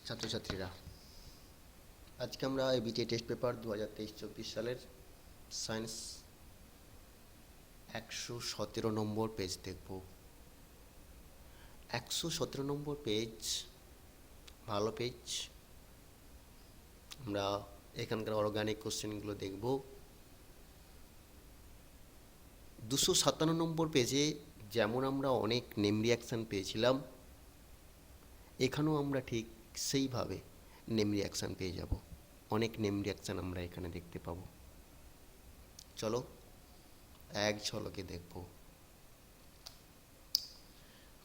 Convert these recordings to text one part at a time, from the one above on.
ছাত্রছাত্রীরা, আজকে আমরা এবিটিএ টেস্ট পেপার 2023-24 সালের সায়েন্স 117 নম্বর পেজ দেখব। 117 নম্বর পেজ ভালো পেজ। আমরা এখানকার অর্গানিক কোশ্চেনগুলো দেখব। 257 নম্বর পেজে যেমন আমরা অনেক নেম রিয়াকশান পেয়েছিলাম, এখানেও আমরা ঠিক সেইভাবে নেম রিয়াকশান পেয়ে যাব। অনেক নেম রিয়াকশান আমরা এখানে দেখতে পাবো। চলো এক ঝলকে দেখব।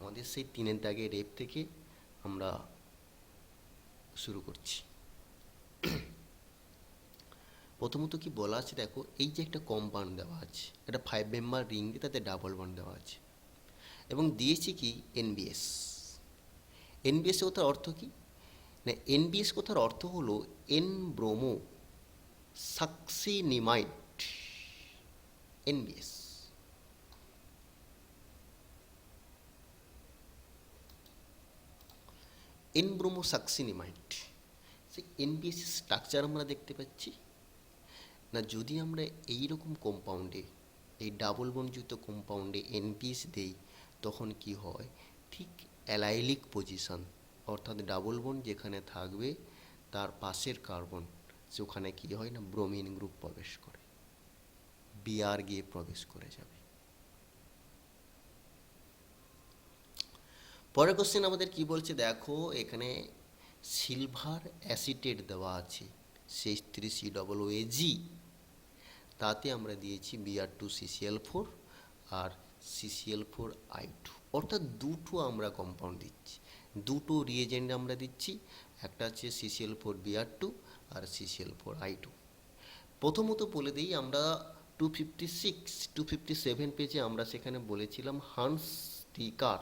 আমাদের সেই 3 দাগের রেপ থেকে আমরা শুরু করছি। প্রথমত কি বলা আছে দেখো, এই যে একটা কম্পাউন্ড দেওয়া আছে, একটা 5 মেম্বার রিং দিয়ে তাতে ডাবল বন্ড দেওয়া আছে এবং দিয়েছি কি এনবিএস। এনবিএস কথার অর্থ কি না, এনবিএস কথার অর্থ হলো N bromo succinimide. NBS N bromo succinimide. সেই এনবিএস স্ট্রাকচার আমরা দেখতে পাচ্ছি না। যদি আমরা এইরকম কম্পাউন্ডে, এই ডাবল বন্ডযুক্ত কম্পাউন্ডে এনবিএস দেই, তখন কি হয়, ঠিক অ্যালাইলিক পজিশন, অর্থাৎ ডাবল বন্ড যেখানে থাকবে তার পাশের কার্বন সেখানে কি হয় না, ব্রোমিন গ্রুপ প্রবেশ করে, বিআর গিয়ে প্রবেশ করে যাবে। পরের কোশ্চেন আমাদের কি বলছে দেখো, এখানে সিলভার অ্যাসিটেট দেওয়া আছে CH3COOAG, তাতে আমরা দিয়েছি Br2CCl4 আর CCl4I2, অর্থাৎ দুটো আমরা কম্পাউন্ড দিচ্ছি, দুটো রিয়েজেন্ট আমরা দিচ্ছি। একটা হচ্ছে CCl4Br2 আর CCl4I2। প্রথমত বলে দিই, আমরা 257 পেজে আমরা সেখানে বলেছিলাম হান্স ডিকার।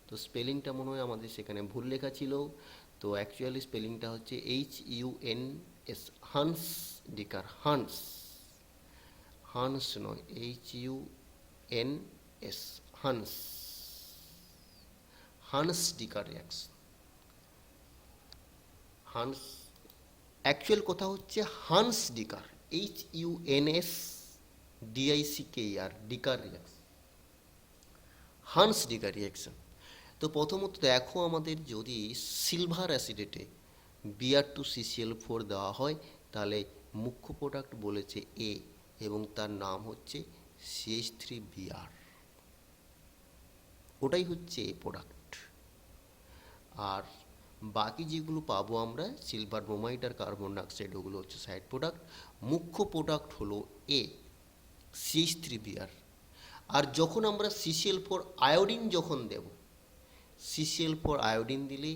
তো স্পেলিংটা মনে হয় আমাদের সেখানে ভুল লেখা ছিল, তো অ্যাকচুয়ালি স্পেলিংটা হচ্ছে HUNS, হান্স ডিকার। হান্স, হান্স নয়, HUNS, Hans, Hans ডিকার reaction. Hans actual কথা হচ্ছে Hans ডিকার, HUNSDICKER, ডিকার reaction, Hans ডিকার reaction. তো প্রথমত দেখো, আমাদের যদি সিলভার অ্যাসিডেটে Br2CCl4 দেওয়া হয়, তাহলে মুখ্য প্রোডাক্ট বলেছে এ এবং তার নাম হচ্ছে CH3Br, ওটাই হচ্ছে এ প্রোডাক্ট। আর বাকি যেগুলো পাবো আমরা, সিলভার ব্রোমাইড আর কার্বন ডাইঅক্সাইড, ওগুলো হচ্ছে সাইড প্রোডাক্ট। মুখ্য প্রোডাক্ট হলো এ, CH3Br। আর যখন আমরা CCl4 আয়োডিন যখন দেব, CCl4 আয়োডিন দিলে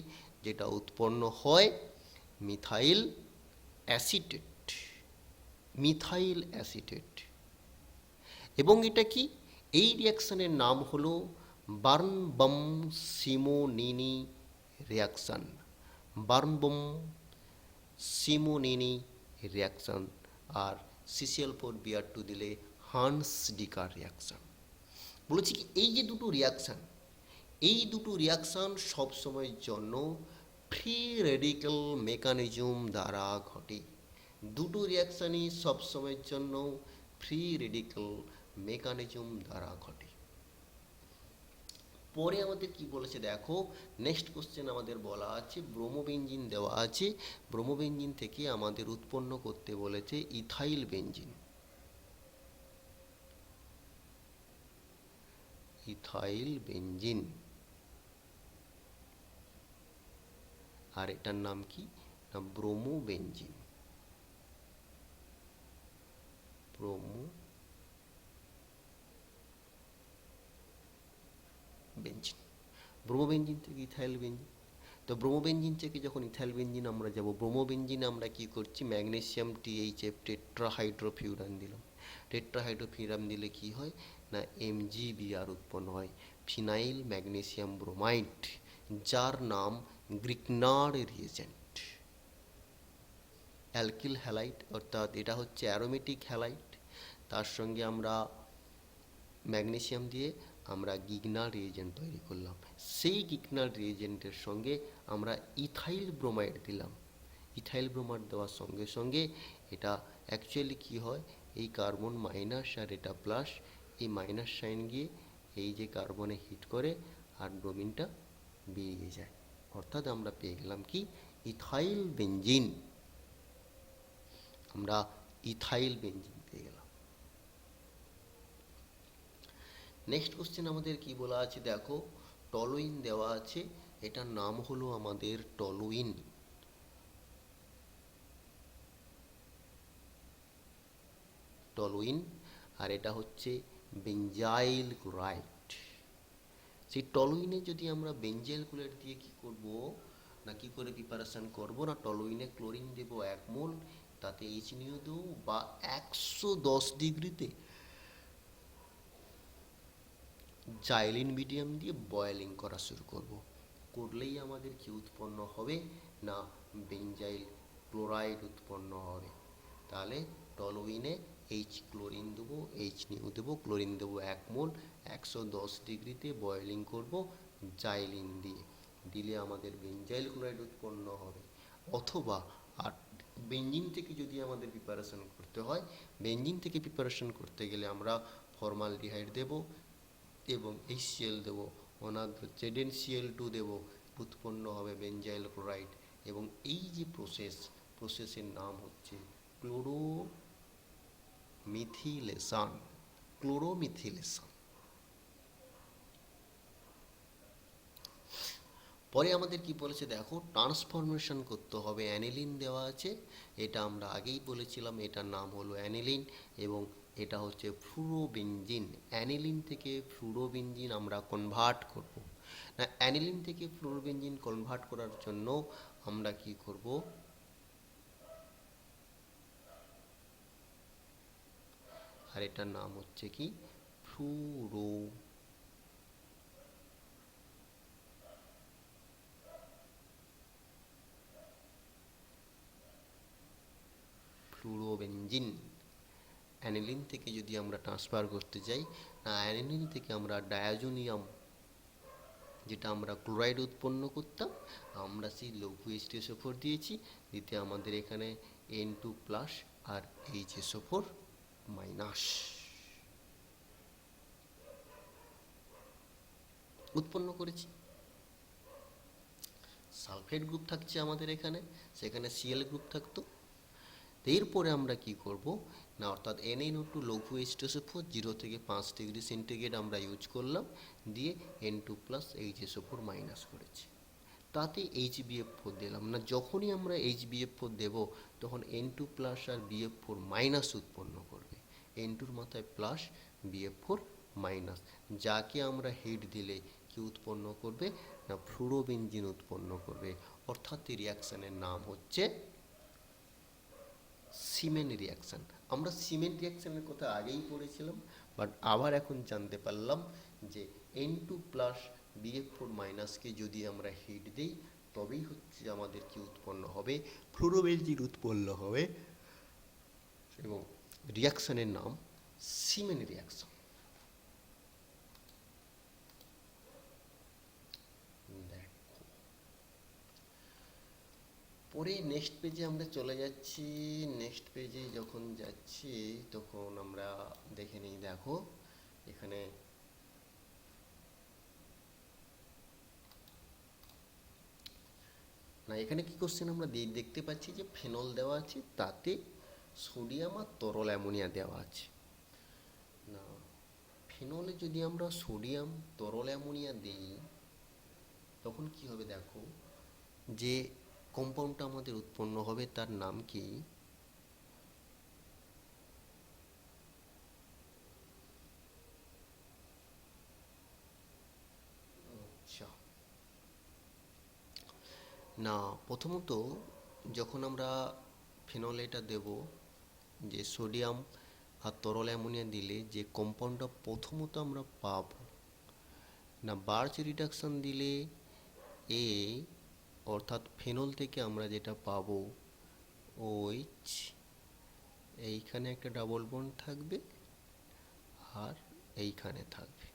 যেটা উৎপন্ন হয় মিথাইল অ্যাসিটেট, মিথাইল অ্যাসিটেট। এবং এটা কি, এই রিয়াকশানের নাম হলো বার্নবম সিমোনিনি রিয়াকশান, বার্নবম সিমোনিনি রিয়াকশান। আর CCl4Br2 দিলে হান্স ডিকার রিয়াকশান। বলেছি কি, এই যে দুটো রিয়াকশান, এই দুটো রিয়াকশান সবসময়ের জন্য ফ্রি রেডিক্যাল মেকানিজম দ্বারা ঘটে। দুটো রিয়াকশানই সবসময়ের জন্য ফ্রি রেডিক্যাল মেকানিজম দ্বারা ঘটে। পরে আমাদের কি বলেছে দেখো, নেক্সট কোশ্চেন আমাদের বলা আছে, ব্রোমোবেনজিন দেওয়া আছে, ব্রোমোবেনজিন থেকে আমাদের উৎপন্ন করতে বলেছে ইথাইল বেনজিন, ইথাইল বেনজিন। আর এটার নাম কি না, ব্রোমোবেনজিন, ব্রোমোবেনজিন। ব্রোমোবেনজিন থেকে ইথাইল বেনজিন। তো ব্রোমোবেনজিন থেকে যখন ইথাইল বেনজিন আমরা যাব, ব্রোমোবেনজিন আমরা কি করছি, ম্যাগনেসিয়াম THF টেট্রাহাইড্রোফিউরান দিলাম। টেট্রাহাইড্রোফিউরান দিলে কি হয় না, MgBr উৎপন্ন হয়, ফিনাইল ম্যাগনেসিয়াম ব্রোমাইড, যার নাম গ্রিকনার্ড রিয়েজেন্ট। অ্যালকিল হ্যালাইড, অর্থাৎ এটা হচ্ছে অ্যারোমেটিক হ্যালাইড, তার সঙ্গে আমরা ম্যাগনেসিয়াম দিয়ে আমরা গিগনাল রিএজেন্ট তৈরি করলাম। সেই গিগনাল রিএজেন্টের সঙ্গে আমরা ইথাইল ব্রোমাইড দিলাম। ইথাইল ব্রোমাইড দেওয়ার সঙ্গে সঙ্গে এটা অ্যাকচুয়ালি কী হয়, এই কার্বন মাইনাস আর এটা প্লাস, এই মাইনাস সাইন গিয়ে এই যে কার্বনে হিট করে আর ব্রোমিনটা বেরিয়ে যায়। অর্থাৎ আমরা পেয়ে গেলাম কি, ইথাইল বেঞ্জিন। আমরা ইথাইল বেঞ্জিন পেয়ে গেলাম। নেক্সট কোশ্চেন আমাদের কি বলা আছে দেখো, টলুইন দেওয়া আছে, এটার নাম হলো আমাদের টলুইন। টলুইন আর এটা হচ্ছে বেঞ্জাইল ক্লোরাইড। সেই টলুইনে যদি আমরা বেঞ্জাইল ক্লোরাইড দিয়ে কি করব না, কি করে প্রিপারেশন করব না, টলুইনে ক্লোরিন দেব 1 মোল, তাতে HNO দেবো বা 110 ডিগ্রিতে জাইলিন মিডিয়াম দিয়ে বয়েলিং করা শুরু করব। করলেই আমাদের কি উৎপন্ন হবে না, বেঞ্জাইল ক্লোরাইড উৎপন্ন হবে। তাহলে টলুইনে ক্লোরিন দেবো, HNO দেবো, ক্লোরিন দেবো 1 মোল, 110 ডিগ্রিতে বয়েলিং করব জাইলিন দিয়ে, দিলে আমাদের বেঞ্জাইল ক্লোরাইড উৎপন্ন হবে। অথবা আর বেঞ্জিন থেকে যদি আমাদের প্রিপারেশন করতে হয়, বেঞ্জিন থেকে প্রিপারেশন করতে গেলে আমরা ফর্মালডিহাইড দেবো এবং HCl দেবো, অনাদ্র ZnCl2 দেবো, উৎপন্ন হবে বেঞ্জাইল ক্লোরাইড। এবং এই যে প্রসেসের নাম হচ্ছে ক্লোরোমিথিলেশন। ক্লোরোমিথিলেশন। পরে আমাদের কি বলেছে দেখো, ট্রান্সফরমেশন করতে হবে, অ্যানিলিন দেওয়া আছে, এটা আমরা আগেই বলেছিলাম, এটার নাম হলো অ্যানিলিন এবং এটা হচ্ছে ফ্লুরোবেনজিন। অ্যানিলিন থেকে ফ্লুরোবেনজিন আমরা কনভার্ট করব না, অ্যানিলিন থেকে ফ্লুরোবেনজিন কনভার্ট করার জন্য আমরা কি করব, আর এটার নাম হচ্ছে কি ফ্লুরোবেনজিন। অ্যানিলিন থেকে যদি আমরা ট্রান্সফার করতে যাই না, অ্যানিলিন থেকে আমরা ডায়াজোনিয়াম, যেটা আমরা ক্লোরাইড উৎপন্ন করতাম, আমরা সেই লঘু H2SO4 দিয়েছি, দিতে আমাদের এখানে N2 প্লাস আর HSO4 মাইনাস উৎপন্ন করেছি। সালফেট গ্রুপ থাকছে আমাদের এখানে, সেখানে Cl গ্রুপ থাকতো। এরপরে আমরা কি করব না, অর্থাৎ NaNO2 লঘু H2SO4 0 থেকে 5 ডিগ্রি সেন্টিগ্রেড আমরা ইউজ করলাম, দিয়ে N2 প্লাস HSO4 মাইনাস করেছি, তাতে HbF4 দিলাম না। যখনই আমরা HbF4 দেব তখন N2 প্লাস আর BF4 মাইনাস উৎপন্ন করবে, N2-র মাথায় প্লাস, BF4 মাইনাস, যাকে আমরা হিট দিলে কি উৎপন্ন করবে না, ফ্লুরোবেনজিন উৎপন্ন করবে। অর্থাৎ এই রিয়াকশানের নাম হচ্ছে সিমেন রিয়াকশান। আমরা সিমেন রিয়াকশানের কথা আগেই পড়েছিলাম, বাট আবার এখন জানতে পারলাম যে N2 প্লাস BF4 মাইনাসকে যদি আমরা হিট দিই তবেই হচ্ছে আমাদের কি উৎপন্ন হবে, ফ্লুরোবেনজিন উৎপন্ন হবে এবং রিয়াকশানের নাম সিমেন রিয়াকশান। পরে নেক্সট পেজে আমরা চলে যাচ্ছি। নেক্সট পেজে যখন যাচ্ছি তখন আমরা দেখে নিই, দেখো এখানে না, এখানে কি কোশ্চেন আমরা দেখতে পাচ্ছি যে ফেনল দেওয়া আছে, তাতে সোডিয়াম আর তরল অ্যামোনিয়া দেওয়া আছে। না, ফেনলে যদি আমরা সোডিয়াম তরল অ্যামোনিয়া দিই তখন কি হবে দেখো, যে কম্পাউন্ডটা আমাদের উৎপন্ন হবে তার নাম কি, আচ্ছা না, প্রথমত যখন আমরা ফেনল এটা দেব, যে সোডিয়াম আর তরল অ্যামোনিয়া দিলে যে কম্পাউন্ডটা প্রথমত আমরা পাব না, বার্চ রিডাকশন দিলে অর্থাৎ ফেনল থেকে আমরা যেটা পাবো OH, এইখানে একটা ডাবল বন্ড থাকবে আর এইখানে থাকবে,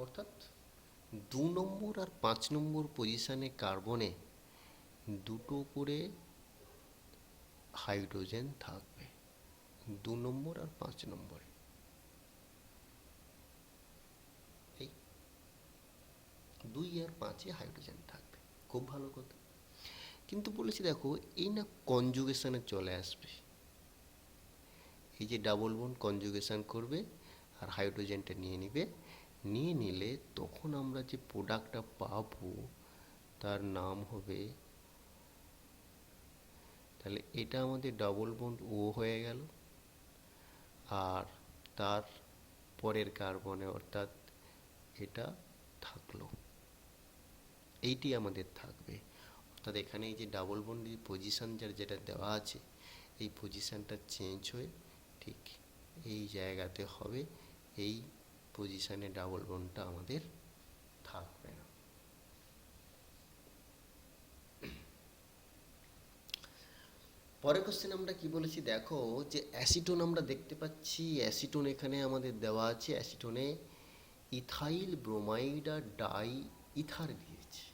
অর্থাৎ 2 নম্বর আর 5 নম্বর পজিশনে কার্বনে দুটো করে হাইড্রোজেন থাকবে, 2 নম্বর আর 5 নম্বরে। এই 2 আর 5-এ হাইড্রোজেন থাকবে, খুব ভালো কথা। কিন্তু বলেছি দেখো, এই না কনজুগেশনে চলে আসবে, এই যে ডাবল বন্ড কনজুগেশন করবে আর হাইড্রোজেনটা নিয়ে নিবে, নিয়ে নিলে তখন আমরা যে প্রোডাক্টটা পাবো তার নাম হবে, তাহলে এটা আমাদের ডাবল বন্ড ও হয়ে গেল, আর তার পরের কার্বনে অর্থাৎ এটা থাকলো, এইটি আমাদের থাকবে। অর্থাৎ এখানে এই যে ডাবল বন্ডের পজিশন যার যেটা দেওয়া আছে, এই পজিশনটা চেঞ্জ হয়ে ঠিক এই জায়গাতে হবে, এই পজিশনে ডাবল বন্ডটা আমাদের থাকবে না। পরের কোশ্চেন আমরা কি বলেছি দেখো, যে অ্যাসিটোন আমরা দেখতে পাচ্ছি, অ্যাসিটোন এখানে আমাদের দেওয়া আছে, অ্যাসিটোনে ইথাইল ব্রোমাইড আর ডাই ইথার দিয়েছে।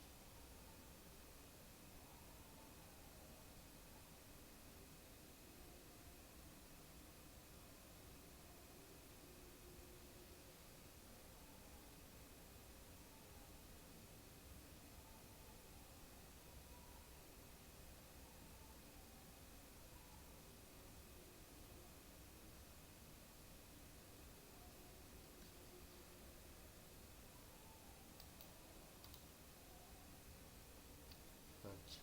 আচ্ছা,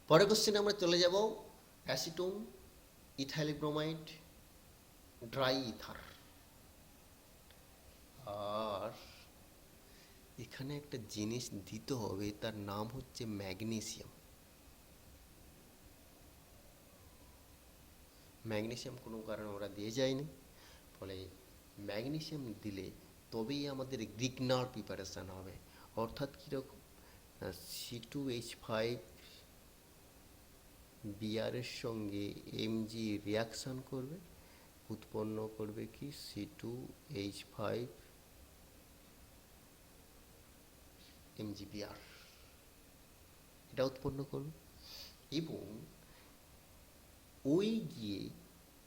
পরের কোশ্চেনে আমরা চলে যাব, acetone, ethyl bromide, dry ether, আর এখানে একটা জিনিস দিতে হবে, তার নাম হচ্ছে ম্যাগনেসিয়াম। ম্যাগনেসিয়াম কোনো কারণে ওরা দিয়ে যায়নি, ফলে ম্যাগনেসিয়াম দিলে তবেই আমাদের গ্রিগনার প্রিপারেশান হবে। অর্থাৎ কীরকম, C2H5 বিআরের সঙ্গে Mg রিয়াকশান করবে, উৎপন্ন করবে কি C2H5 MgBr, এটা উৎপন্ন করবে, এবং ওই গিয়ে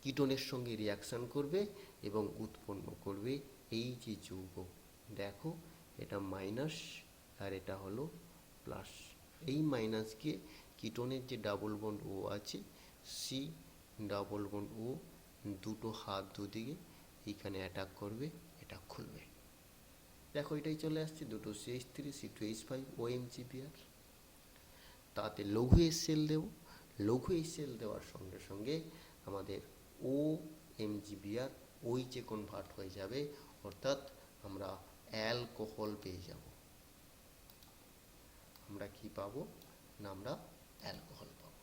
কিটোনের সঙ্গে রিয়াকশান করবে এবং উৎপন্ন করবে এই যে যৌগ, দেখো এটা মাইনাস আর এটা হলো প্লাস, এই মাইনাস গিয়ে কিটোনের যে ডাবল বন্ড ও আছে, সি ডাবল বন্ড ও দুটো হাত দুদিকে এইখানে অ্যাটাক করবে, এটা খুলবে, দেখো এটাই চলে আসছে, দুটো CH3 C2H5 OMgBr। তাতে লঘু এস সেল দেব, লঘু এস সেল দেওয়ার সঙ্গে সঙ্গে আমাদের OMgBr ওই যে কনভার্ট হয়ে যাবে, অর্থাৎ আমরা অ্যালকোহল পেয়ে যাব। আমরা কি পাবো না, আমরা অ্যালকোহল পাবো,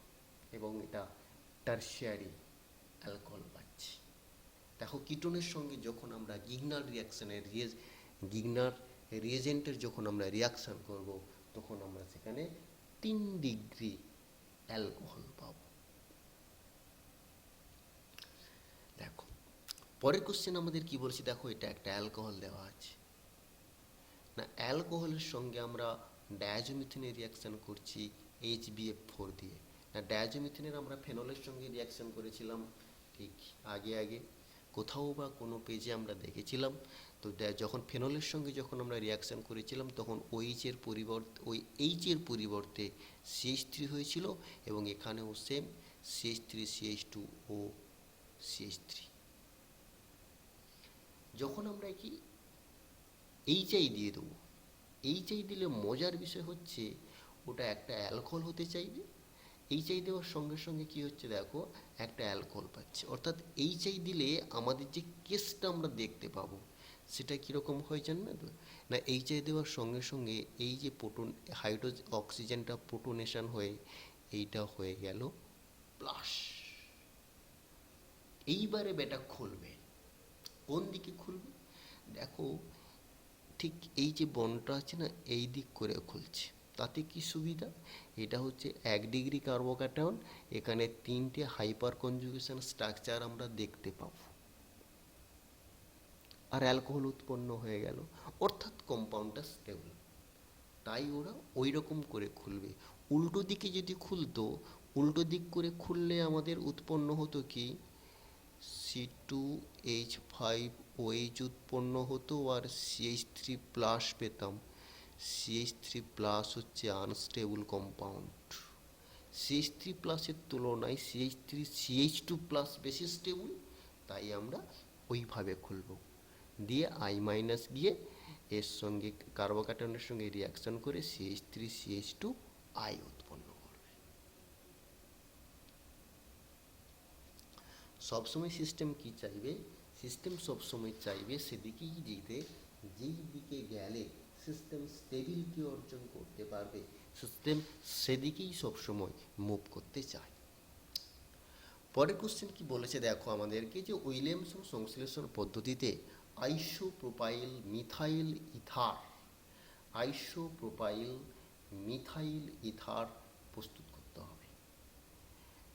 এবং এটা টারশিয়ারি অ্যালকোহল পাচ্ছি। দেখো কিটোনের সঙ্গে যখন আমরা গিগনার রিয়াকশানের গিগনার রিয়েজেন্টের যখন আমরা রিয়াকশান করব, তখন আমরা সেখানে 3 ডিগ্রি অ্যালকোহল পাব। দেখো পরের কোশ্চেন আমাদের কি বলছি, দেখো এটা একটা অ্যালকোহল দেওয়া আছে না, অ্যালকোহলের সঙ্গে আমরা ডায়াজোমিথেনের রিয়াকশান করছি HBF4 দিয়ে না, ডায়াজোমিথেনের আমরা ফেনলের সঙ্গে রিয়াকশান করেছিলাম ঠিক আগে কোথাও বা কোনো পেজে আমরা দেখেছিলাম। তো যখন ফেনলের সঙ্গে যখন আমরা রিয়াকশান করেছিলাম, তখন এইচের পরিবর্তে CH3 হয়েছিল, এবং এখানেও সেম CH3CH2O CH3। যখন আমরা কি এইচআই দিয়ে দেবো, এইচআই দিলে মজার বিষয় হচ্ছে ওটা একটা অ্যালকোহল হতে চাইবে, এইচআই দেওয়ার সঙ্গে সঙ্গে কি হচ্ছে দেখো, একটা অ্যালকোহল পাচ্ছে। অর্থাৎ এইচআই দিলে আমাদের যে কেসটা আমরা দেখতে পাবো সেটা কীরকম হয় জান না তো, না এইচআই দেওয়ার সঙ্গে সঙ্গে এই যে অক্সিজেনটা প্রোটোনেশন হয়ে এইটা হয়ে গেল প্লাস। এইবারে বেটা খুলবে, কোন দিকে খুলবে দেখো, ঠিক এই যে বন্ডটা আছে না, এই দিক করে খুলছে। তাতে কি সুবিধা, এটা হচ্ছে 1 ডিগ্রি কার্বোক্যাটায়ন, এখানে 3টে হাইপার কনজুগেশন স্ট্রাকচার আমরা দেখতে পাবো। আর অ্যালকোহল উৎপন্ন হয়ে গেল, অর্থাৎ কম্পাউন্ডটা স্টেবল। তাই ওরা ওই রকম করে খুলবে। উল্টো দিকে যদি খুলতো, উল্টো দিক করে খুললে আমাদের উৎপন্ন হতো কি, C2H5OH উৎপন্ন হতো আর CH3+ পেতাম। CH3+ হচ্ছে আনস্টেবল কম্পাউন্ড। CH3+-এর তুলনায় CH2+ বেশি স্টেবল, তাই আমরা ওইভাবে খুলব। দিয়ে I- গিয়ে এর সঙ্গে কার্বোক্যাটায়নের সঙ্গে রিয়াকশন করে CH3CH2I উৎপন্ন করবে। সবসময় সিস্টেম কি চাইবে? সিস্টেম সবসময় চাইবে সেদিকেই যেতে যেই দিকে গেলে সিস্টেম স্টেবিলিটি অর্জন করতে পারবে, সিস্টেম সেদিকেই সবসময় মুভ করতে চায়। পরের কোশ্চেন কি বলেছে দেখো আমাদেরকে, যে উইলিয়ামসন সংশ্লেষণ পদ্ধতিতে isopropyl methyl ether isopropyl methyl ether প্রস্তুত করতে হবে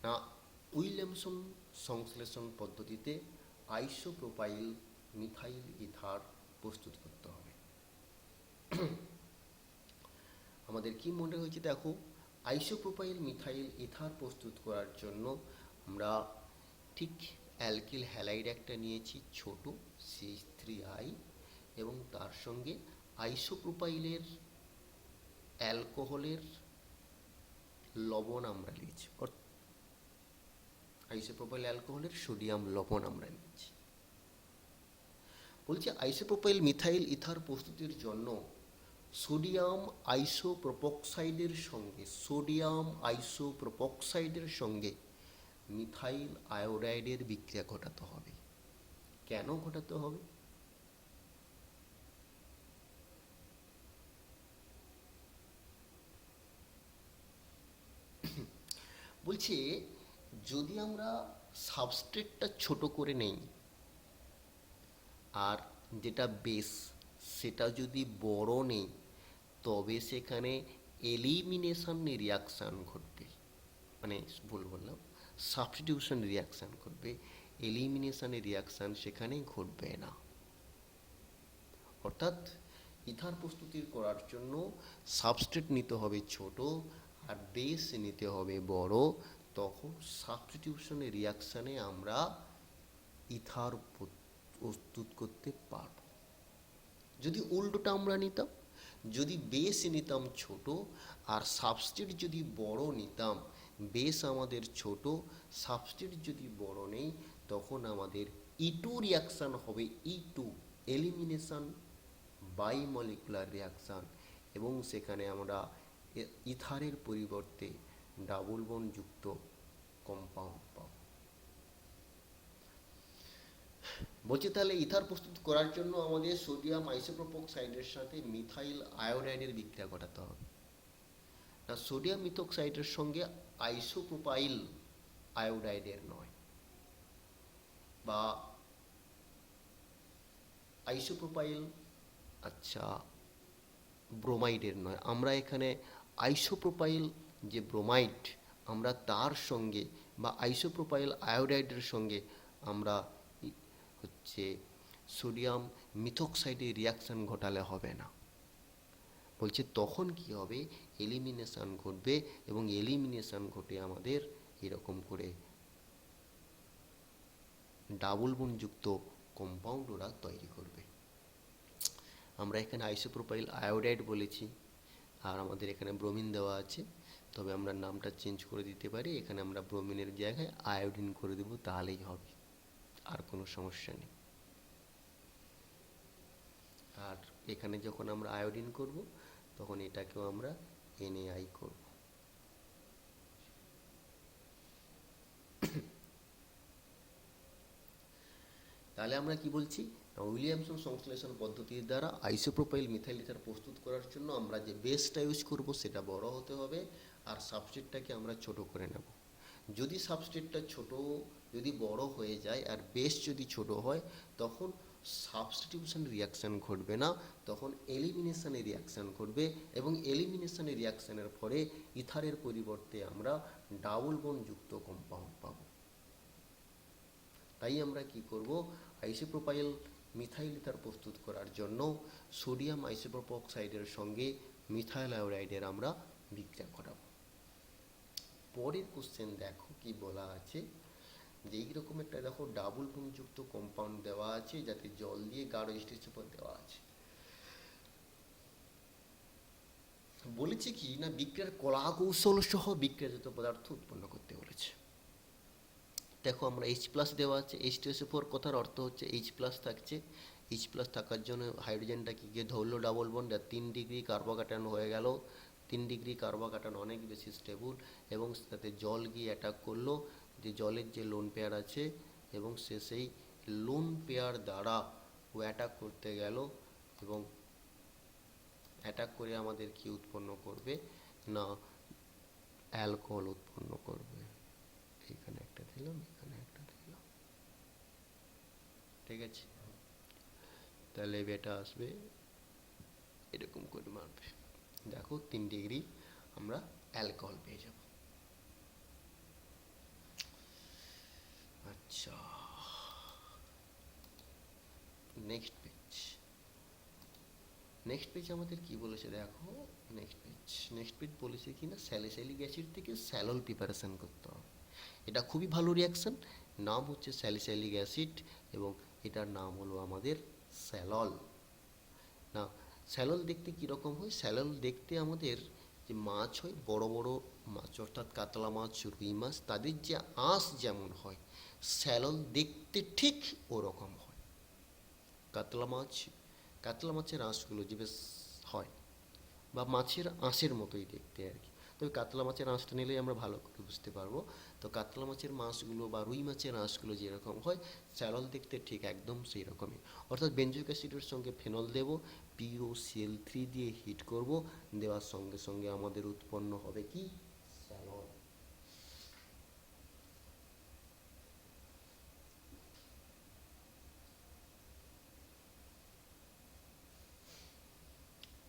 না। উইলিয়ামসন সংশ্লেষণ পদ্ধতিতে আইসোপ্রোপাইল মিথাইল ইথার প্রস্তুত করতে হবে। আমাদের কি মনে হয়েছে দেখো, আইসোপ্রোপাইল মিথাইল ইথার প্রস্তুত করার জন্য আমরা ঠিক অ্যালকিল হ্যালাইড একটা নিয়েছি ছোট CH3I, এবং তার সঙ্গে আইসোপ্রোপাইলের অ্যালকোহলের লবণ আমরা নিয়েছি, আইসোপ্রোপাইল অ্যালকোহলের সোডিয়াম লবণ আমরা নিয়েছি। বলছে আইসোপ্রোপাইল মিথাইল ইথার প্রস্তুতির জন্য সোডিয়াম আইসোপ্রোপক্সাইডের সঙ্গে মিথাইল আয়োডাইডের বিক্রিয়া ঘটাতে হবে। কেন ঘটাতে হবে? বলছে যদি আমরা সাবস্ট্রেটটা ছোট করে নেই আর যেটা বেস সেটা যদি বড় নেই, তবে সেখানে এলিমিনেশন রিয়াকশান ঘটবে, মানে ভুল বললাম, সাবস্টিটিউশন রিয়াকশান ঘটবে, এলিমিনেশনের রিয়াকশান সেখানে ঘটবে না। অর্থাৎ ইথার প্রস্তুতির করার জন্য সাবস্ট্রেট নিতে হবে ছোট আর বেস নিতে হবে বড়, তখন সাবস্টিটিউশনের রিয়াকশানে আমরা ইথার প্রস্তুত করতে পারব। যদি উল্টোটা আমরা নিতাম, যদি বেস নিতাম ছোট আর সাবস্ট্রেট যদি বড় নিতাম, বেস আমাদের ছোট, সাবস্ট্রেট যদি বড় নেই, তখন আমাদের E2 রিয়াকশান হবে, E2 এলিমিনেশন বাইমলিকুলার রিয়াকশান, এবং সেখানে আমরা ইথারের পরিবর্তে ডাবল বন্ডযুক্ত কম্পাউন্ড পাব। বলছে তাহলে ইথার প্রস্তুত করার জন্য আমাদের সোডিয়াম আইসোপ্রোপক্সাইডের সাথে মিথাইল আয়োডাইডের বিক্রিয়া ঘটাতে হবে না। সোডিয়াম মিথোক্সাইডের সঙ্গে আইসোপ্রোপাইল আয়োডাইডের নয়, বা আইসোপ্রোপাইল ব্রোমাইডের নয়, আমরা এখানে আইসোপ্রোপাইল যে ব্রোমাইড আমরা তার সঙ্গে বা আইসোপ্রোপাইল আয়োডাইডের সঙ্গে আমরা সোডিয়াম মিথোক্সাইডের রিয়াকশান ঘটালে হবে না। বলছে তখন কি হবে, এলিমিনেশান ঘটবে, এবং এলিমিনেশান ঘটে আমাদের এরকম করে ডাবল বন্ডযুক্ত কম্পাউন্ড ওরা তৈরি করবে। আমরা এখানে আইসোপ্রোপাইল আয়োডাইড বলেছি, আর আমাদের এখানে ব্রোমিন দেওয়া আছে, তবে আমরা নামটা চেঞ্জ করে দিতে পারি, এখানে আমরা ব্রোমিনের জায়গায় আয়োডিন করে দেবো, তাহলেই হবে, আর কোনো সমস্যা নেই। আর এখানে যখন আমরা আয়োডিন করব, তখন এটাকেও আমরা NaI করব। তাহলে আমরা কি বলছি, উইলিয়ামসন সংশ্লেষণ পদ্ধতির দ্বারা আইসোপ্রোপাইল মিথাইল ইথার প্রস্তুত করার জন্য আমরা যে বেসটা ইউজ করব সেটা বড় হতে হবে, আর সাবস্ট্রেটটাকে আমরা ছোট করে নেব। যদি সাবস্ট্রেটটা যদি বড় হয়ে যায় আর বেস যদি ছোট হয়, তখন সাবস্টিটিউশন রিয়াকশান ঘটবে না, তখন এলিমিনেশনের রিয়াকশান ঘটবে, এবং এলিমিনেশনের রিয়াকশানের ফলে ইথারের পরিবর্তে আমরা ডাবল বন্ডযুক্ত কম্পাউন্ড পাব। তাই আমরা কি করব, আইসোপ্রোপাইল মিথাইল ইথার প্রস্তুত করার জন্য সোডিয়াম আইসোপ্রোপাইলের সঙ্গে মিথাইল আয়োডাইডের আমরা বিক্রিয়া করাবো। পরের কোশ্চেন দেখো কি বলা আছে, যে এইরকম একটা দেখো ডাবল বন্ধযুক্ত কম্পাউন্ড দেওয়া আছে, যাতে জল দিয়ে গাঢ় স্টিচের উপর দেওয়া আছে। বলেছে কি না, বিক্রিয়ার কলা কৌশল সহ বিক্রিয়াজাত পদার্থ উৎপন্ন করতে বলেছে। দেখো আমরা H প্লাস দেওয়া আছে, H2SO4 কথার অর্থ হচ্ছে H প্লাস থাকছে। H প্লাস থাকার জন্য হাইড্রোজেনটা কি গিয়ে ধরলো ডাবল বন্ড, আর 3 ডিগ্রি কার্বোকাটায়ন হয়ে গেল। 3 ডিগ্রি কার্বোকাটায়ন অনেক বেশি স্টেবল, এবং তাতে জল গিয়ে অ্যাটাক করলো, যে জলের যে লোন পেয়ার আছে, এবং সে সেই লোন পেয়ার দ্বারা ও অ্যাটাক করতে গেল, এবং অ্যাটাক করে আমাদের কি উৎপন্ন করবে না, অ্যালকোহল উৎপন্ন করবে। এখানে একটা দিলাম, এখানে একটা দিলাম, ঠিক আছে। তাহলে এটা আসবে এরকম করে মারবে, দেখো 3 ডিগ্রি আমরা অ্যালকোহল পেয়ে যাব। আচ্ছা, নেক্সট পেজ। নেক্সট পেজ আমাদের কি বলেছে দেখো, নেক্সট পেজ বলেছে কি না, স্যালিসাইলিক অ্যাসিড থেকে স্যালল প্রিপারেশন করতে হবে। এটা খুবই ভালো রিয়াকশন, নাম হচ্ছে স্যালিসাইলিক অ্যাসিড, এবং এটার নাম হলো আমাদের স্যালল। না, স্যালল দেখতে কীরকম হয়, স্যালল দেখতে আমাদের যে মাছ হয়, বড় বড় মাছ অর্থাৎ কাতলা মাছ, রুই মাছ, তাদের যে আঁশ যেমন হয়, স্যালল দেখতে ঠিক ওরকম হয়। কাতলা মাছের আঁশগুলো যে বেশ হয়, বা মাছের আঁশের মতোই দেখতে আর কি। তবে কাতলা মাছের আঁশটা নিলেই আমরা ভালো করে বুঝতে পারবো। তো কাতলা মাছের মাছগুলো বা রুই মাছের আঁশগুলো যেরকম হয়, স্যালল দেখতে ঠিক একদম সেই রকমই। অর্থাৎ বেঞ্জোইক অ্যাসিডের সঙ্গে ফেনল দেব, POCl3 দিয়ে হিট করব, দেওয়ার সঙ্গে সঙ্গে আমাদের উৎপন্ন হবে কি, স্যালল।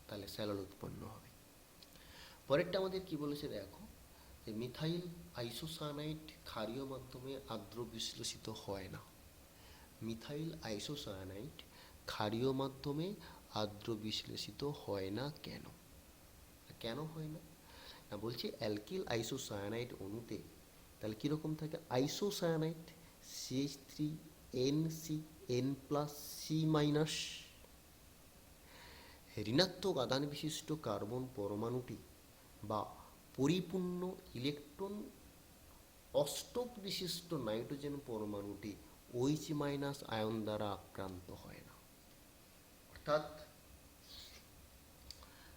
তাহলে স্যালল উৎপন্ন হবে। পরেরটা আমাদের কি বলেছে দেখো, যে মিথাইল আইসোসায়ানাইড ক্ষারীয় মাধ্যমে আর্দ্র বিশ্লেষিত হয় না। মিথাইল আইসোসায়ানাইড ক্ষারীয় মাধ্যমে আর্দ্র বিশ্লেষিত হয় না কেন? কেন হয় না? না, বলছি অ্যালকিল আইসোসায়ানাইড অণুতে তাহলে কীরকম থাকে, আইসোসায়ানাইড CH3NCN+C-, ঋণাত্মক আধান বিশিষ্ট কার্বন পরমাণুটি বা পরিপূর্ণ ইলেকট্রন অষ্টক বিশিষ্ট নাইট্রোজেন পরমাণুটি OH- আয়ন দ্বারা আক্রান্ত হয় না। অর্থাৎ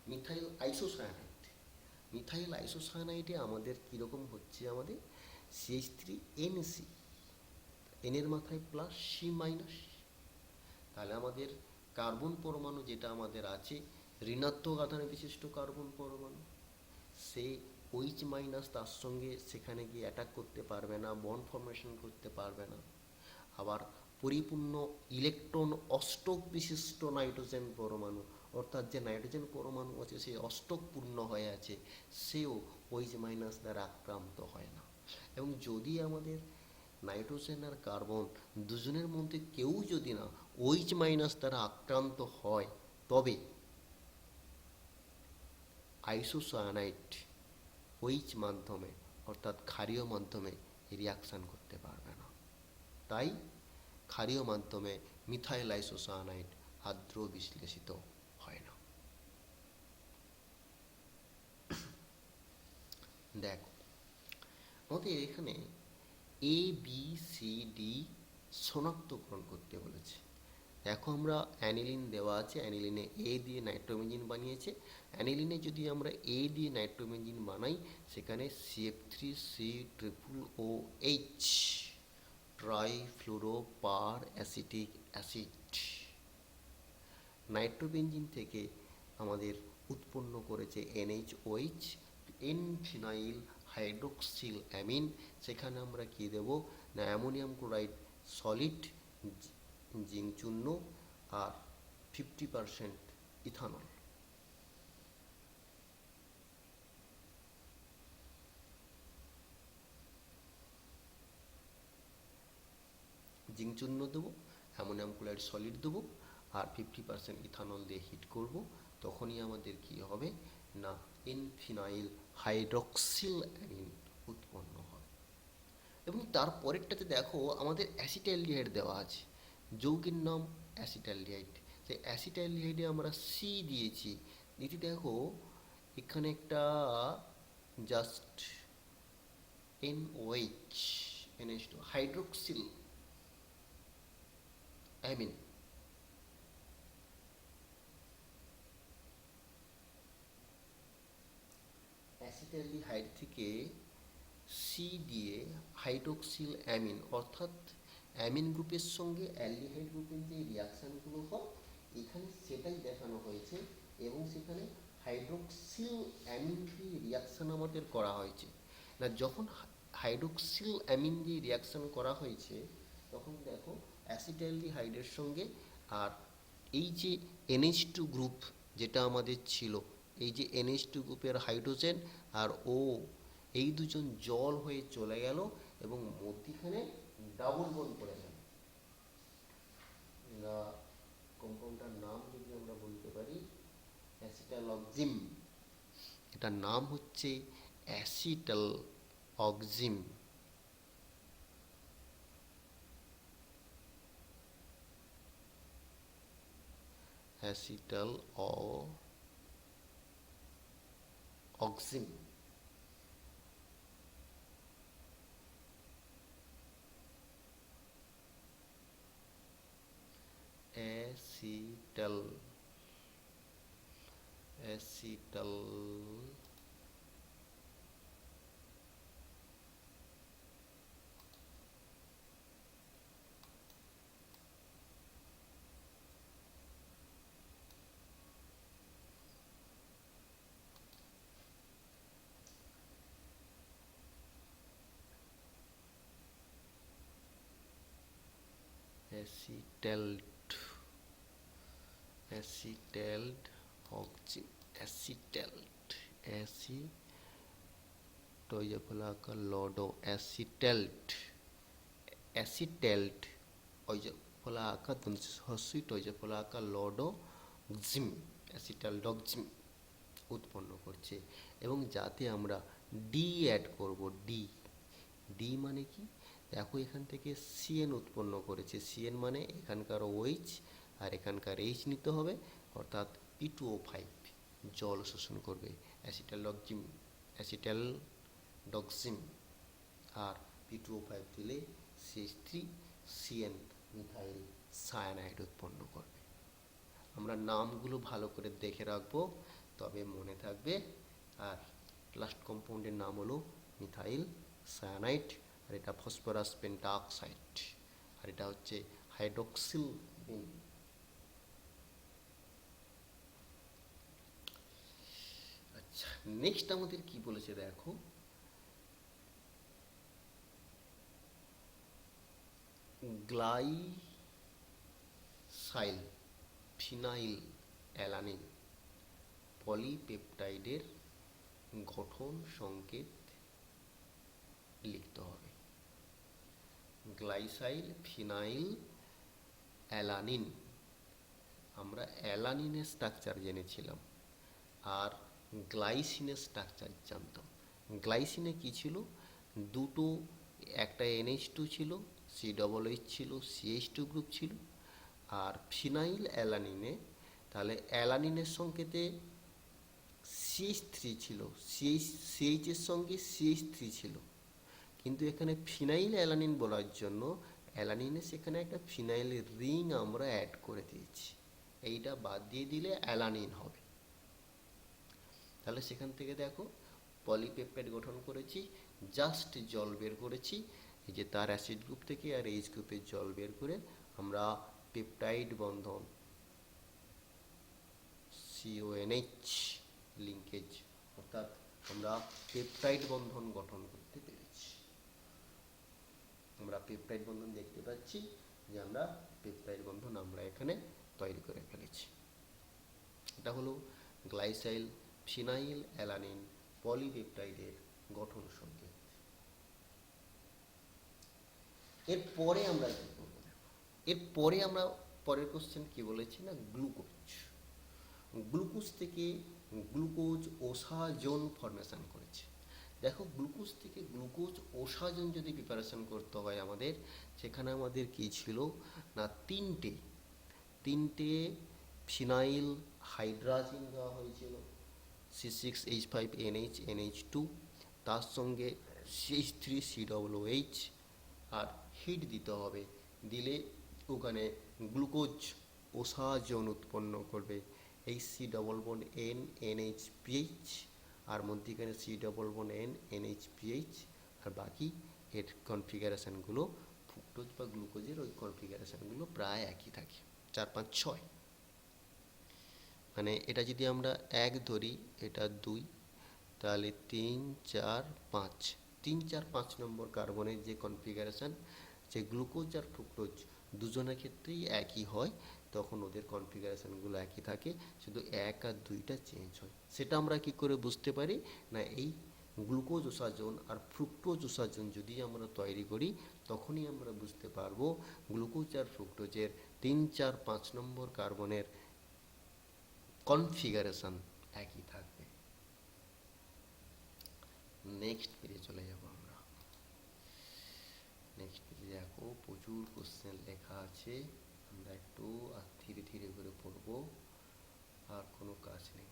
মিথাইল আইসোসায়ানাইডে আমাদের কীরকম হচ্ছে, আমাদের CH3NC, এনের মাথায় প্লাস C-, তাহলে আমাদের কার্বন পরমাণু যেটা আমাদের আছে, ঋণাত্মক আধান বিশিষ্ট কার্বন পরমাণু, সে OH- তার সঙ্গে সেখানে গিয়ে অ্যাটাক করতে পারবে না, বন্ড ফর্মেশন করতে পারবে না। আবার পরিপূর্ণ ইলেকট্রন অষ্টক বিশিষ্ট নাইট্রোজেন পরমাণু, অর্থাৎ যে নাইট্রোজেন পরমাণু আছে সে অষ্টক পূর্ণ হয়ে আছে, সেও OH- দ্বারা আক্রান্ত হয় না। এবং যদি আমাদের নাইট্রোজেন আর কার্বন দুজনের মধ্যে কেউ যদি না OH- দ্বারা আক্রান্ত হয়, তবে আইসোসায়ানাইড OH মাধ্যমে অর্থাৎ ক্ষারীয় মাধ্যমে রিয়াকশান করতে পারবে না। তাই ক্ষারীয় মাধ্যমে মিথাইল আইসোসায়ানাইড আর্দ্র বিশ্লেষিত হয় না। দেখো আমাদের এখানে ABCD শনাক্তকরণ করতে বলেছে। দেখো আমরা অ্যানিলিন দেওয়া আছে, অ্যানিলিনে A দিয়ে নাইট্রোবেনজিন বানিয়েছে। অ্যানিলিনে যদি আমরা A দিয়ে নাইট্রোবেনজিন বানাই, সেখানে CF3COOH ট্রাইফ্লুরোপার অ্যাসিটিক অ্যাসিড, নাইট্রোবেনজিন থেকে আমাদের উৎপন্ন করেছে NHOH, এনফিনাইল হাইড্রোক্সিল অ্যামিন। সেখানে আমরা কি দেব না, অ্যামোনিয়াম ক্লোরাইড সলিড, জিঙ্ক চূর্ণ, আর 50% ইথানল। জিঙ্ক চূর্ণ দেবো, অ্যামোনিয়াম ক্লোরাইড সলিড দেবো আর 50% ইথানল দিয়ে হিট করব, তখনই আমাদের কি হবে না এন ফিনাইল হাইড্রক্সিল অ্যামিন উৎপন্ন হয়। এবং তারপরেরটাতে দেখো আমাদের অ্যাসিটাইলডিহাইড দেওয়া আছে, যৌগের নাম অ্যাসিটাইলডিহাইড। সেই অ্যাসিটাইলডিহাইডে আমরা সি দিয়েছি, দিতে দেখো এখানে একটা just NOH NH2 hydroxyl amine. Acetaldehyde থেকে সি দিয়ে হাইড্রোক্সিল অ্যামিন, অর্থাৎ অ্যামিন গ্রুপের সঙ্গে অ্যালডিহাইড গ্রুপের যে রিয়াকশানগুলো হয় এখানে সেটাই দেখানো হয়েছে, এবং সেখানে হাইড্রোক্সিল অ্যামিন দিয়ে রিয়াকশান আমাদের করা হয়েছে। না যখন হাইড্রোক্সিল অ্যামিন দিয়ে রিয়াকশান করা হয়েছে তখন দেখো অ্যাসিটাইলডিহাইডের সঙ্গে আর এই যে NH2 গ্রুপ যেটা আমাদের ছিল, এই যে NH2 গ্রুপের হাইড্রোজেন আর ও, এই দুজন জল হয়ে চলে গেল এবং মধ্যিখানে ডাবল বন্ড পড়ে গেল। কম্পাউন্ডটার নাম যদি আমরা বলতে পারি অ্যাসিটাল অক্সিম, এটার নাম হচ্ছে acetal oxime. Acetal oxime. Acetal acetaldoxime. টইজফলাকা লডো অ্যাসিটাল্ড টইজফলাকা হস্যি টইজফলাকা লডো জিম, অ্যাসিটালডক্সিম উৎপন্ন করছে। এবং যাতে আমরা ডি অ্যাড করব, ডি মানে কি দেখো এখান থেকে সিএন উৎপন্ন করেছে, সিএন মানে এখানকার OH আর এখানকার H নিতে হবে, অর্থাৎ P2O5 জল শোষণ করবে অ্যাসিটালডক্সিম, আর P2O5 দিলে CH3CN মিথাইল সায়ানাইড উৎপন্ন করবে। আমরা নামগুলো ভালো করে দেখে রাখবো তবে মনে থাকবে। আর লাস্ট কম্পাউন্ডের নাম হলো মিথাইল সায়ানাইড, আর এটা ফসফরাস পেন্টাঅক্সাইড, আর এটা হচ্ছে হাইড্রোক্সিল বিন। আচ্ছা, নেক্সট আমাদের কি বলেছে দেখো, গ্লাইসাইল ফিনাইল অ্যালানিন পলিপেপটাইডের গঠন সংকেত লিখতে হবে। গ্লাইসাইল ফিনাইল অ্যালানিন, আমরা অ্যালানিনের স্ট্রাকচার জেনেছিলাম আর গ্লাইসিনের স্ট্রাকচার জানতাম। গ্লাইসিনে কি ছিল, দুটো, একটা NH2 ছিল, COOH ছিল, CH2 গ্রুপ ছিল। আর ফিনাইল অ্যালানিনে তাহলে অ্যালানিনের সংকেতে CH3 ছিল, CH এর সঙ্গে CH3 ছিল, কিন্তু এখানে ফিনাইল অ্যালানিন বলার জন্য অ্যালানিনে সেখানে একটা ফিনাইলের রিং আমরা অ্যাড করে দিয়েছি, এইটা বাদ দিয়ে দিলে অ্যালানিন হবে। তাহলে সেখান থেকে দেখো পলিপেপটাইড গঠন করেছি, জাস্ট জল বের করেছি, এই যে তার অ্যাসিড গ্রুপ থেকে আর H গ্রুপের জল বের করে আমরা পেপটাইড বন্ধন CONH লিঙ্কেজ, অর্থাৎ আমরা পেপটাইড বন্ধন গঠন করতে পেরেছি। আমরা পেপটাইড বন্ধন দেখতে পাচ্ছি যে আমরা পেপটাইড বন্ধন আমরা এখানে তৈরি করে ফেলেছি। এটা হলো গ্লাইসাইল ফিনাইল অ্যালানিন পলিপেপটাইডের গঠন সংকেত। এরপরে আমরা কি করব, এরপরে আমরা পরের কোশ্চেন কি বলেছি না গ্লুকোজ। গ্লুকোজ থেকে গ্লুকোজ ওসাজোন ফর্মেশন করেছে। দেখো গ্লুকোজ থেকে গ্লুকোজ ওসাজোন যদি প্রিপারেশন করতে হয় আমাদের, সেখানে আমাদের কি ছিল না তিনটে ফিনাইল হাইড্রাজিন দেওয়া হয়েছিল, C6H5NH NH2, তার সঙ্গে CH3COOH, আর হিট দিতে হবে, দিলে ওখানে গ্লুকোজ ওসাজোন উৎপন্ন করবে। এই C+N NH PH, আর মধ্যিখানে C+N NH PH, আর বাকি এর কনফিগারেশানগুলো ফ্রুক্টোজ বা গ্লুকোজের ওই কনফিগারেশানগুলো প্রায় একই থাকে, 4 5 6। মানে এটা যদি আমরা 1 ধরি, এটা 2, তাহলে 3 4 5, 3 4 5 নম্বর কার্বনের যে কনফিগারেশান, যে গ্লুকোজ আর ফ্রুক্টোজ দুজনের ক্ষেত্রেই একই হয়, তখন ওদের কনফিগারেশানগুলো একই থাকে, শুধু 1 আর 2টা চেঞ্জ হয়। সেটা আমরা কি করে বুঝতে পারি না, এই গ্লুকোজ ওসাজোন আর ফ্রুক্টোজ ওসাজোন যদি আমরা তৈরি করি, তখনই আমরা বুঝতে পারবো গ্লুকোজ আর ফ্রুক্টোজের 3 4 5 নম্বর কার্বনের কনফিগারেশন একই থাকবে। নেক্সট পেজে চলে যাব আমরা। নেক্সট পেজে দেখো প্রচুর কোশ্চেন লেখা আছে, আমরা একটু আর ধীরে ধীরে করে পড়ব, আর কোনো কাজ নেই।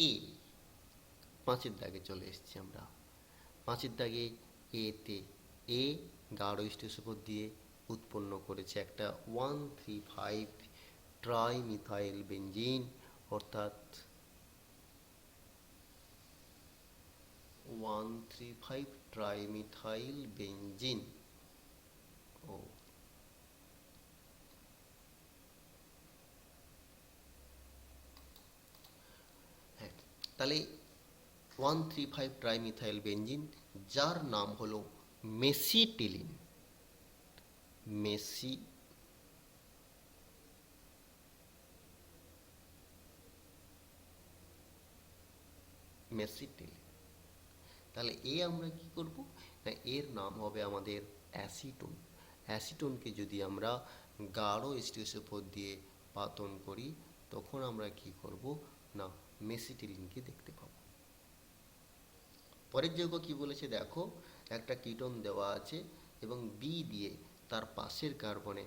এ 5-এর দাগে চলে এসেছি আমরা। 5-এর দাগে এতে এ গাঢ় স্টেজ উপর দিয়ে উৎপন্ন করেছে একটা 1,3,5 ট্রাইমিথাইল বেঞ্জিন, অর্থাৎ 1,3,5 ট্রাইমিথাইল বেঞ্জিন। ও হ্যাঁ, তাহলে 1,3,5 ট্রাইমিথাইল বেঞ্জিন, যার নাম হলো মেসিটিলিন। মেসিটিলিন। তাহলে এ আমরা কি করব না, এর নাম হবে আমাদের অ্যাসিটোন। অ্যাসিটোনকে যদি আমরা গাঢ় স্টেজের উপর দিয়ে পাতন করি, তখন আমরা কি করব না মেসিটিলিনকে দেখতে পাবো। পরের যোগ্য কি বলেছে দেখো, একটা কিটোন দেওয়া আছে এবং বি দিয়ে তার পাশের কার্বনে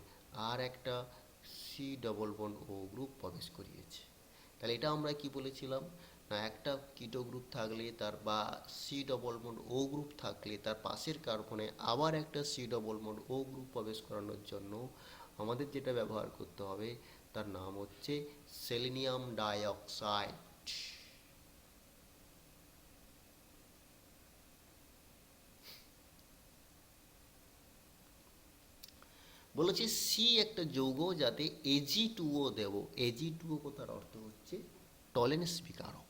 আর একটা C+O গ্রুপ প্রবেশ করিয়েছে। তাহলে এটা আমরা কি বলেছিলাম না, একটা কিটো গ্রুপ থাকলে তার বা C+O গ্রুপ থাকলে তার পাশের কার্বনে আবার একটা C+O গ্রুপ প্রবেশ করানোর জন্য আমাদের যেটা ব্যবহার করতে হবে তার নাম হচ্ছে সেলেনিয়াম ডাইঅক্সাইড। বলেছে সি একটা যৌগ যাতে Ag2O দেব। Ag2O কথার অর্থ হচ্ছে টলেন্স বিকারক।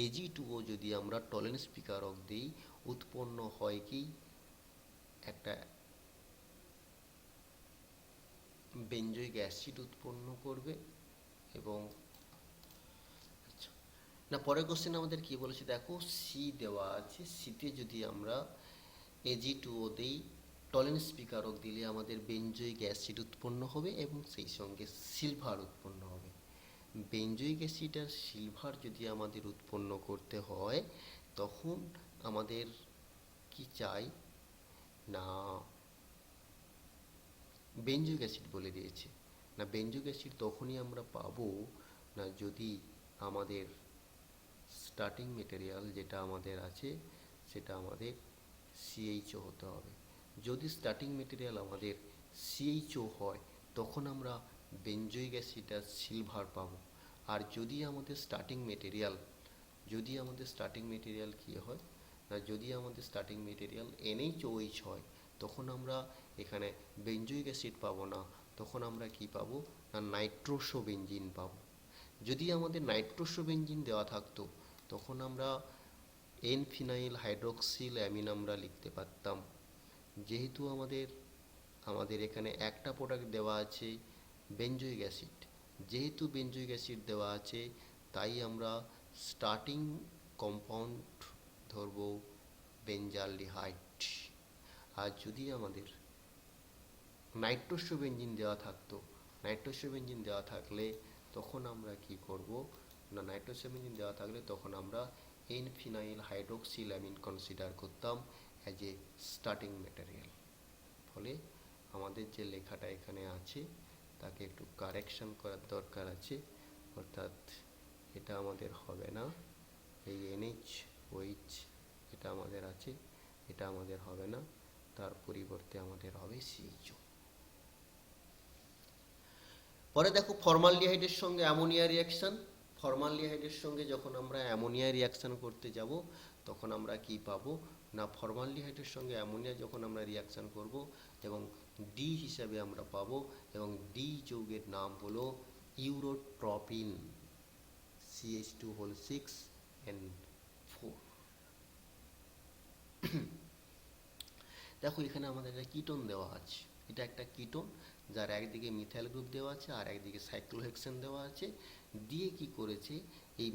Ag2O যদি আমরা টলেন্স বিকারক দিই, উৎপন্ন হয় কি একটা বেঞ্জয়িক অ্যাসিড উৎপন্ন করবে। এবং আচ্ছা না, পরের কোশ্চেন আমাদের কি বলেছে দেখো, সি দেওয়া আছে, সিতে যদি আমরা Ag2O দিই, টলেন্স বিকারক দিলে আমাদের বেঞ্জয়িক অ্যাসিড উৎপন্ন হবে এবং সেই সঙ্গে সিলভার উৎপন্ন হবে। বেঞ্জয়িক অ্যাসিড আর সিলভার যদি আমাদের উৎপন্ন করতে হয়, তখন আমাদের কি চাই না বেঞ্জয়িক অ্যাসিড বলে দিয়েছে না, বেঞ্জয়িক অ্যাসিড তখনই আমরা পাবো না যদি আমাদের স্টার্টিং মেটেরিয়াল যেটা আমাদের আছে সেটা আমাদের CHO হতে হবে। যদি স্টার্টিং মেটেরিয়াল আমাদের CHO হয়, তখন আমরা বেঞ্জয়িক অ্যাসিড আর সিলভার পাবো। আর যদি আমাদের স্টার্টিং মেটেরিয়াল কী হয় না, যদি আমাদের স্টার্টিং মেটেরিয়াল NaOH হয়, তখন আমরা এখানে বেঞ্জয়িক অ্যাসিড পাবো না, তখন আমরা কি পাবো না নাইট্রোসো বেঞ্জিন পাবো। যদি আমাদের নাইট্রোসো বেঞ্জিন দেওয়া থাকতো, তখন আমরা এন ফিনাইল হাইড্রোক্সিল অ্যামিন আমরা লিখতে পারতাম। যেহেতু আমাদের এখানে একটা প্রোডাক্ট দেওয়া আছে বেঞ্জয়িক অ্যাসিড, যেহেতু বেঞ্জয়িক অ্যাসিড দেওয়া আছে, তাই আমরা স্টার্টিং কম্পাউন্ড ধরব বেঞ্জালডিহাইড। আর যদি আমাদের নাইট্রোসো বেঞ্জিন দেওয়া থাকতো, নাইট্রোসো বেঞ্জিন দেওয়া থাকলে তখন আমরা কি করব না, নাইট্রোসো বেঞ্জিন দেওয়া থাকলে তখন আমরা এন ফিনাইল হাইড্রোক্সিল্যামিন কনসিডার করতাম অ্যাজ এ স্টার্টিং ম্যাটেরিয়াল। ফলে আমাদের যে লেখাটা এখানে আছে তাকে একটু কারেকশন করার দরকার আছে, অর্থাৎ এটা আমাদের হবে না, এই এনএইচ ওইচ এটা আমাদের আছে, এটা আমাদের হবে না, তার পরিবর্তে আমাদের হবে সিএইচও। পরে দেখো ফর্মালডিহাইডের সঙ্গে অ্যামোনিয়া রিয়াকশন। ফর্মালডিহাইডের সঙ্গে যখন আমরা অ্যামোনিয়া রিয়াকশন করতে যাব তখন আমরা কি পাবো না, ফর্মালডিহাইডের সঙ্গে অ্যামোনিয়া যখন আমরা রিয়াকশন করব এবং ডি হিসাবে আমরা পাবো, এবং ডি যৌগের নাম হলো ইউরোট্রপিন, CH2 6N4। দেখো এখানে আমাদের একটা কিটোন দেওয়া আছে, এটা একটা কিটোন যার একদিকে মিথাইল গ্রুপ দেওয়া আছে আর একদিকে সাইক্লোহেক্সেন দেওয়া আছে, দিয়ে কি করেছে এই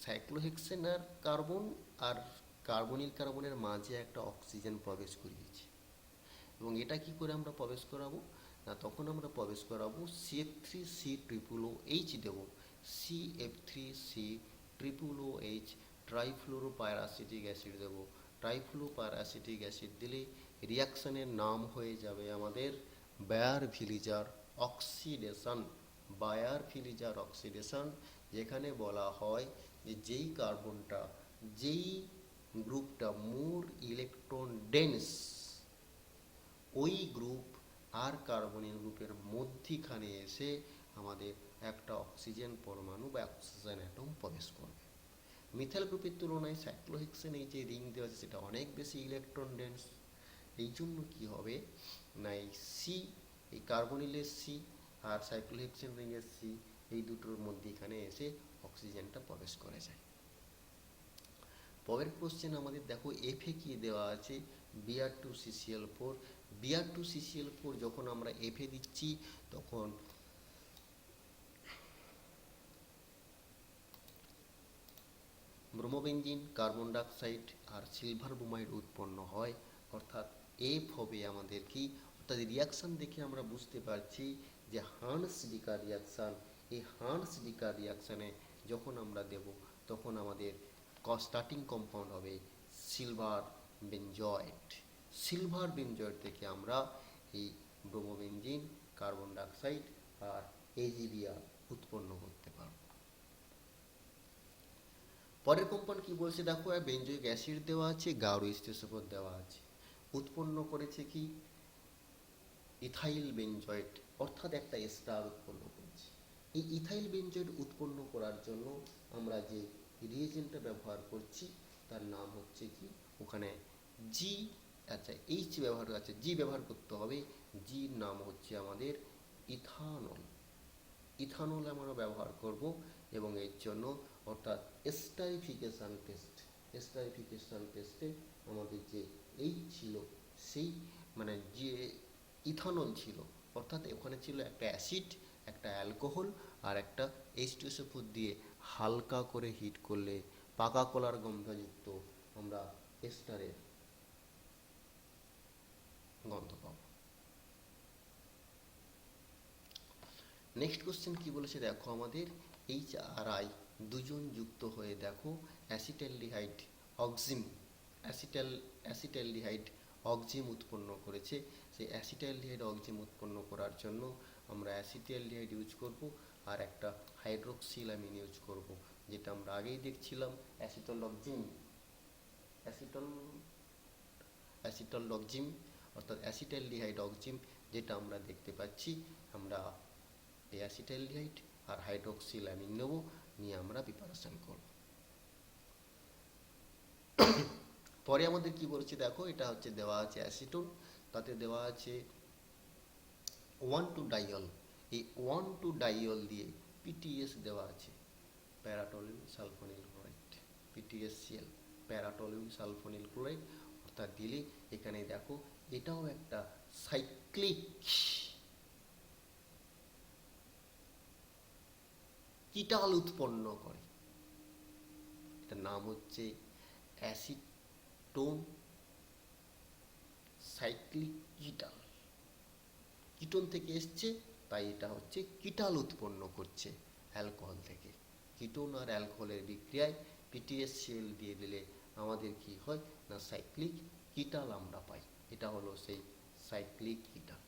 সাইক্লোহেক্সেন আর কার্বন আর কার্বনিল কার্বনের মাঝে একটা অক্সিজেন প্রবেশ করিয়েছে। এবং এটা কি করে আমরা প্রবেশ করাবো না, তখন আমরা প্রবেশ করাবো CF3C OOH দেবো, CF3C OOH ট্রাইফ্লোরোপাইরাসিটিক অ্যাসিড দেবো। ট্রাইফ্লোরোপাইরাসিটিক অ্যাসিড দিলে রিয়াকশনের নাম হয়ে যাবে আমাদের বায়ার ভিলিজার অক্সিডেশন। বায়ার ভিলিজার অক্সিডেশন, যেখানে বলা হয় যে যেই কার্বনটা, যেই গ্রুপটা মোর ইলেকট্রন ডেন্স, ওই গ্রুপ আর কার্বনিল গ্রুপের মধ্যিখানে এসে আমাদের একটা অক্সিজেন পরমাণু বা অক্সিজেন অ্যাটম প্রবেশ করবে। মিথাইল গ্রুপের তুলনায় সাইক্লোহেক্সেন এই যে রিং দেওয়া আছে সেটা অনেক বেশি ইলেকট্রন ডেন্স। এই জন্য কি হবে না, এই সি, এই কার্বনিলের সি আর সাইক্লোহেক্সেন রিংয়ের সি, এই দুটোর মধ্যিখানে এসে অক্সিজেনটা প্রবেশ করে যায়। পরের কোশ্চেন আমাদের দেখো এফে কি দেওয়া আছে, Br2CCl4। Br2CCl4 যখন আমরা এফে দিচ্ছি তখন ব্রোমোবেনজিন, কার্বন ডাইঅক্সাইড আর সিলভার ব্রোমাইড উৎপন্ন হয়, অর্থাৎ এফ হবে আমাদের কি, অর্থাৎ রিয়াকশান দেখে আমরা বুঝতে পারছি যে হান্স ডিকা রিয়াকশান। এই হান্স ডিকা রিয়াকশানে যখন আমরা দেব তখন আমাদের স্টার্টিং কম্পাউন্ড হবে সিলভার বেনজয়েড। সিলভার বেনজয়েড থেকে আমরা এই ব্রোমোবেনজিন, কার্বন ডাইঅক্সাইড আর AgBr উৎপন্ন করতে পারব। পরের কম্পাউন্ড কি বলছে দেখো, বেনজোইক অ্যাসিড দেওয়া আছে, গাঢ় স্থিতিস্থাপক দেওয়া আছে, উৎপন্ন করেছে কি ইথাইল বেনজয়েড, অর্থাৎ একটা এস্টার উৎপন্ন করেছে। এই ইথাইল বেনজয়েড উৎপন্ন করার জন্য আমরা যে রিয়েজেন্টটা ব্যবহার করছি তার নাম হচ্ছে কি, ওখানে জি, আচ্ছা এইচ ব্যবহার আছে, জি ব্যবহার করতে হবে, জির নাম হচ্ছে আমাদের ইথানল। ইথানল আমরা ব্যবহার করব এবং এর জন্য অর্থাৎ এস্টারিফিকেশান টেস্ট, এস্টারিফিকেশান টেস্টে আমাদের যে এইচ ছিল সেই মানে যে ইথানল ছিল, অর্থাৎ ওখানে ছিল একটা অ্যাসিড, একটা অ্যালকোহল আর একটা H2SO4 দিয়ে হালকা করে হিট করলে পাকা কলার গন্ধযুক্ত আমরা এস্টারের গন্ধ পাবো। নেক্সট কোশ্চেন কি বলেছে দেখো, আমাদের HRI দুজন যুক্ত হয়ে দেখো অ্যাসিটালডিহাইড অক্সিম, অ্যাসিটালডিহাইড অক্সিম উৎপন্ন করেছে। সেই অ্যাসিটালডিহাইড অক্সিম উৎপন্ন করার জন্য আমরা অ্যাসিটালডিহাইড ইউজ করব আর একটা হাইড্রোক্সিলামিন ইউজ করব, যেটা আমরা আগেই দেখছিলাম অ্যাসিটল অক্সিম, অ্যাসিটল অক্সিম অর্থাৎ অ্যাসিটালডিহাইড অক্সিম, যেটা আমরা দেখতে পাচ্ছি। আমরা এই অ্যাসিটালডিহাইড আর হাইড্রোক্সিলামিন নেব, নিয়ে আমরা প্রিপারেশন করব। পরে আমাদের কি বলছে দেখো, এটা হচ্ছে দেওয়া আছে অ্যাসিটোন, তাতে দেওয়া আছে 1,2-ডাইয়ল। এই 1,2-ডাইয়ল দিয়ে PTS দেওয়া আছে, প্যারাটলিউম সালফোনিল ক্লোরাইড, PTSCl, প্যারাটলিউম সালফোনিল ক্লোরাইড, অর্থাৎ দিলে এখানে দেখো এটাও একটা সাইক্লিক কিটাল উৎপন্ন করে, এটার নাম হচ্ছে অ্যাসিটোন সাইক্লিক কিটাল, কিটোন থেকে এসছে, তাই এটা হচ্ছে কিটাল উৎপন্ন করছে অ্যালকোহল থেকে। কিটোন আর অ্যালকোহলের বিক্রিয়ায় পিটিএসসিএল দিয়ে দিলে আমাদের কি হয় না সাইক্লিক কিটাল আমরা পাই। এটা হলো সেই সাইক্লিক কিটাল।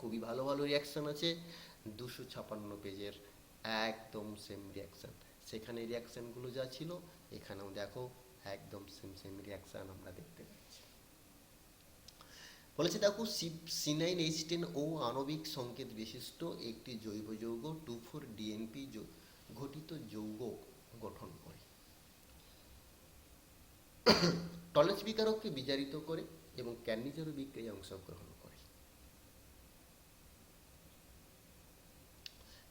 খুবই ভালো ভালো রিয়াকশান আছে, 256 পেজের একদম সেম রিয়াকশান। সেখানে রিয়াকশানগুলো যা ছিল এখানেও দেখো একদম সেম সেম রিয়াকশান আমরা দেখতে পাচ্ছি। বলেছে দেখো C9H10O আণবিক সংকেত বিশিষ্ট একটি জৈব যৌগ 2,4-DNP ঘটিত যৌগ গঠন করে, টলেন্স বিকারককে বিজারিত করে এবং ক্যান্নিজারো বিক্রিয়ায় অংশগ্রহণ করে।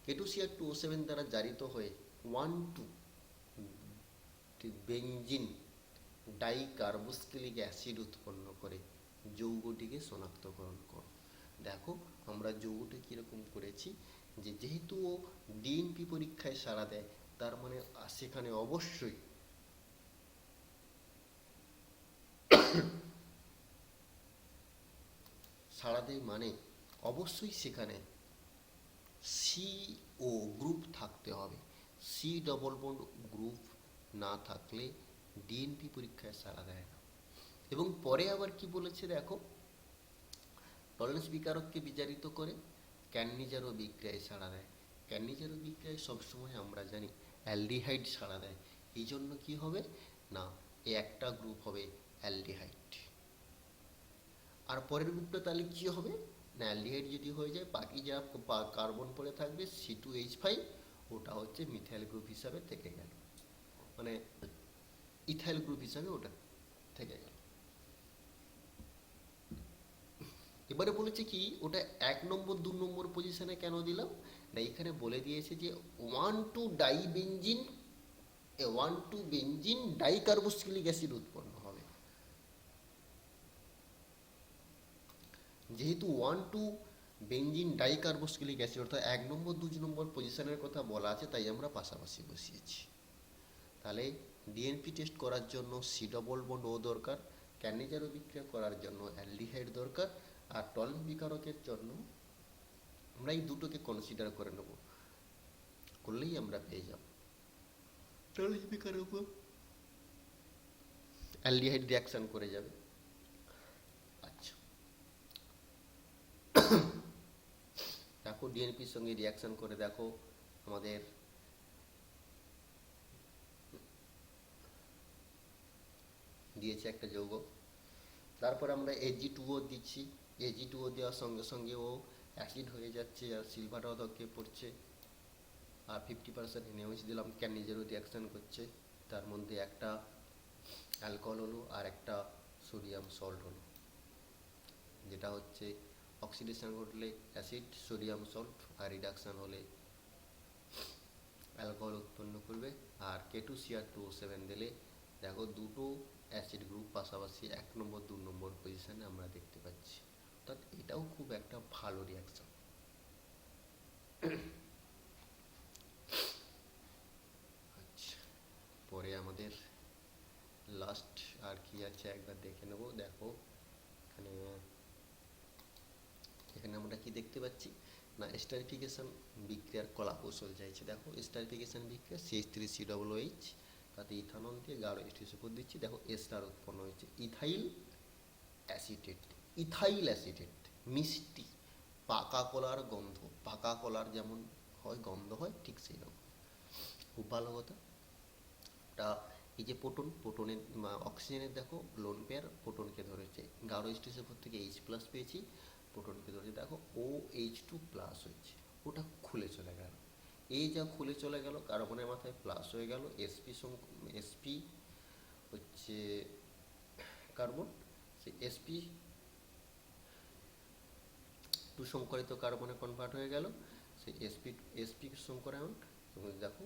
K2Cr2O7 দ্বারা জারিত হয়ে 1,2-বেনজিন ডাইকার্বক্সিলিক অ্যাসিড উৎপন্ন করে যৌগটিকে শনাক্তকরণ করো। দেখো আমরা যৌগটি কীরকম করেছি, যে যেহেতু ও ডিএনপি পরীক্ষায় সাড়া দেয়, তার মানে সেখানে অবশ্যই সাড়া দেয়, মানে অবশ্যই সেখানে CO গ্রুপ থাকতে হবে। সি ডবল বন্ড গ্রুপ না থাকলে ডিএনপি পরীক্ষায় সাড়া দেয় না। এবং পরে আবার কি বলেছে দেখো, টলেন্স বিকারককে বিজারিত করে ক্যান্নিজারো বিক্রিয়ায় সাড়া দেয়। ক্যান্নিজারো বিক্রিয়ায় সবসময় আমরা জানি অ্যালডিহাইড সাড়া দেয়, এই জন্য কি হবে না এ একটা গ্রুপ হবে অ্যালডিহাইড। আর পরের গ্রুপটা তাহলে কি হবে না অ্যালডিহাইড যদি হয়ে যায়, বাকি যা কার্বন পড়ে থাকবে C2H5, ওটা হচ্ছে মিথাইল গ্রুপ হিসাবে থেকে গেল, মানে ইথাইল গ্রুপ হিসাবে ওটা থেকে গেল। এবারে বলেছে কি ওটা 1 নম্বর 2 নম্বর পজিশনে কেন দিলাম না, এখানে বলে দিয়েছে যে 1,2-বেনজিন ডাইকার্বক্সিলিক অ্যাসিড উৎপন্ন হবে। যেহেতু 1,2-বেনজিন ডাইকার্বক্সিলিক অ্যাসিড অর্থাৎ 1 নম্বর 2 নম্বর পজিশনের কথা বলা আছে, তাই আমরা পাশাপাশি বসিয়েছি। তাহলে ডিএনপি টেস্ট করার জন্য সি ডবল বন্ড ও দরকার, ক্যান্নিজারো বিক্রিয়া করার জন্য অ্যালডিহাইড দরকার, আর টলেন্স বিকারকের জন্য আমরা এই দুটোকে কনসিডার করে নেব, করলেই আমরা পেয়ে যাব। টলেন্স বিকারক অ্যালডিহাইড রিয়াকশন করে যাবে। আচ্ছা দেখো ডিএনপির সঙ্গে রিয়াকশন করে দেখো আমাদের দিয়েছে একটা যৌগ, তারপর আমরা Ag2O দিচ্ছি, Ag2O দেওয়ার সঙ্গে সঙ্গে ও অ্যাসিড হয়ে যাচ্ছে আর সিলভার ধকে পড়ছে, আর 50% NaOH দিলাম, ক্যান্নিজারো রিয়াকশন করছে, তার মধ্যে একটা অ্যালকোহল হলো আর একটা সোডিয়াম সল্ট হলো, যেটা হচ্ছে অক্সিডেশন ঘটলে অ্যাসিড সোডিয়াম সল্ট, আর রিডাকশন হলে অ্যালকোহল উৎপন্ন করবে। আর K2Cr2O7 দিলে দেখো দুটো অ্যাসিড গ্রুপ পাশাপাশি 1 নম্বর 2 নম্বর পজিশনে আমরা দেখতে পাচ্ছি, অর্থাৎ এটাও খুব একটা ভালো রিয়াকশন। আচ্ছা পরে আমাদের লাস্ট আর কি আছে একবার দেখে নেব। দেখো এখানে এখানে আমরা কি দেখতে পাচ্ছি না স্টারিফিকেশন বিক্রিয়ার কলাকৌশল চাইছে। দেখো স্টারিফিকেশন বিক্রিয়া CH3COOH, তাতে ইথানল দিয়ে গাঢ় H2SO4 দিচ্ছি, দেখো এস্টার উৎপন্ন হয়েছে ইথাইল অ্যাসিটেট। ইথাইল অ্যাসিটেট মিষ্টি, পাকা কলার গন্ধ, পাকা কলার যেমন হয় গন্ধ হয় ঠিক সেই রকম, খুব ভালো কথা। এটা এই যে প্রোটনের অক্সিজেনের দেখো লোন পেয়ার প্রোটনকে ধরেছে, গাঢ় H2SO4 থেকে H+ পেয়েছি, প্রোটনকে ধরেছে, দেখো OH2+ হয়েছে, ওটা খুলে চলে গেল, এই যা খুলে চলে গেল কার্বনের মাথায় প্লাস হয়ে গেল, sp হচ্ছে কার্বন, সে sp2 সংকরিত কার্বনে কনভার্ট হয়ে গেল, সেই sp সংকরায়ন, এবং দেখো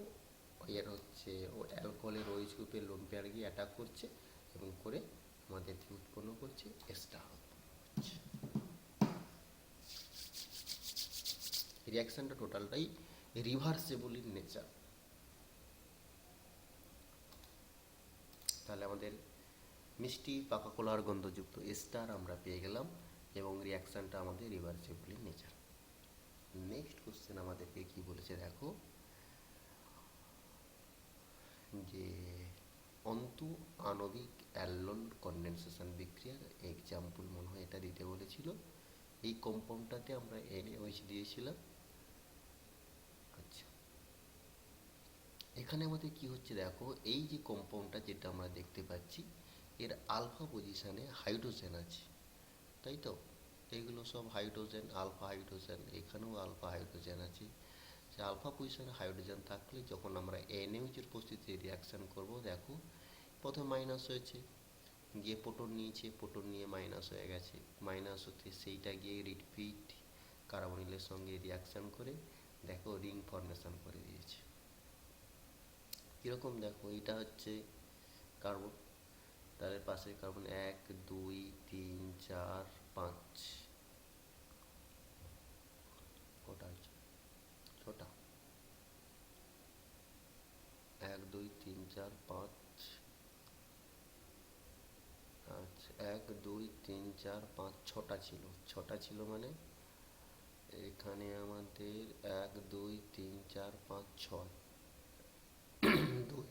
এর হচ্ছে ও অ্যালকোহলের OH গ্রুপের লোন পেয়ার গিয়ে অ্যাটাক করছে এবং করে আমাদের কি উৎপন্ন করছে এস্টার উৎপন্ন করছে। রিয়াকশনটা টোটালটাই রিভার্সেবল ইন নেচার। তাহলে আমাদের মিষ্টি পাকা কলার গন্ধযুক্ত এস্টার আমরা পেয়ে গেলাম এবং রিয়াকশানটা আমাদের reversible in nature. Next question আমাদেরকে কি বলেছে দেখো, যে অন্তু আণবিক অ্যালল কনডেনসেশন বিক্রিয়ার এক্সাম্পল মনে হয় এটা দিতে বলেছিল। এই কম্পাউন্ডটাতে আমরা NaOH দিয়েছিলাম। আচ্ছা, এখানে আমাদের কি হচ্ছে দেখো, এই যে কম্পাউন্ডটা যেটা আমরা দেখতে পাচ্ছি এর আলফা পজিশানে হাইড্রোজেন আছে, তাই তো? এগুলো সব হাইড্রোজেন, আলফা হাইড্রোজেন, এখানেও আলফা হাইড্রোজেন আছে। সে আলফা পজিশনে হাইড্রোজেন থাকলে যখন আমরা NaOH এর উপস্থিতিতে রিয়াকশান করব, দেখো প্রথমে মাইনাস হয়েছে, গিয়ে প্রোটন নিয়েছে, প্রোটন নিয়ে মাইনাস হয়ে গেছে, মাইনাস হতে সেইটা গিয়ে রিপিট কার্বনিলের সঙ্গে রিয়াকশান করে দেখো রিং ফর্মেশন করে দিয়েছে। কীরকম দেখো, এটা হচ্ছে কার্বন, তার পাশে কার্বন 1 2 3 4 5, কটা আছে? 6টা। 1 2 3 4 5, আচ্ছা 1 2 3 4 5 6টা ছিল, 6টা ছিল মানে এখানে আমাদের 1 2 3 4 5 6 2